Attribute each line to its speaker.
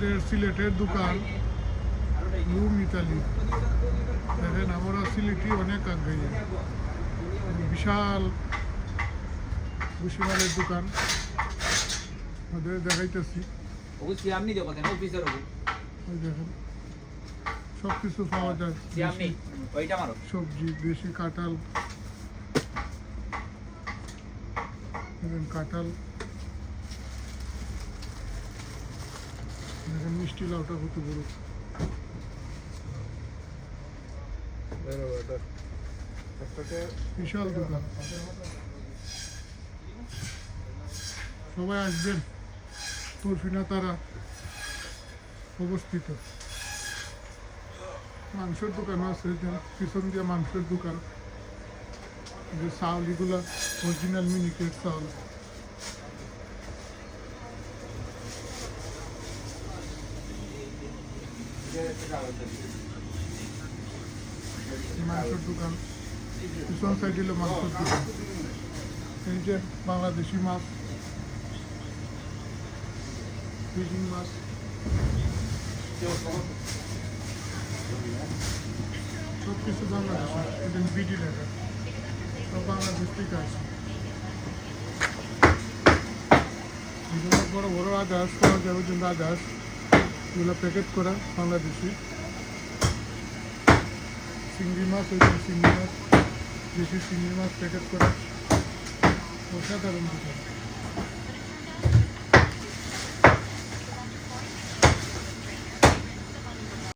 Speaker 1: আমাদের সিলেটের দোকান রুম ইতালি। দেখেন আমরা সিলেটি অনেক আগ্রহী, বিশাল ভুসিমালের দোকান আমাদের দেখাইতেছি। ওই দেখেন সব কিছু পাওয়া যায়, সবজি দেশি কাঁঠাল, দেখেন কাঁঠাল, দেখেন মিষ্টি লাউটা কত বড়, বিশাল দোকান। সবাই আসবেন, তরফিনা তারা অবস্থিত। মাংসের দোকান আছে, পিছন দিয়ে মাংসের দোকান, যে চাউল এগুলো অরিজিনাল মিনিকেট চাউল। মাংসের দোকান, পিছন সাইড হলো মাংসের দোকান। এই যে বাংলাদেশি মাছ, ফিজিং মাছ, সব কিছু বাংলাদেশি, এটা বিডি লেখা, সব বাংলাদেশ থেকে আছে। বড় বড় আদার্স পাওয়া যাবে, কিন্তু আদার্স এগুলো প্যাকেট করা বাংলাদেশি। চিংড়ি মাছ, ওই চিংড়ি মাছ, দেশি চিংড়ি মাছ প্যাকেট করা, অসাধারণ দোকান।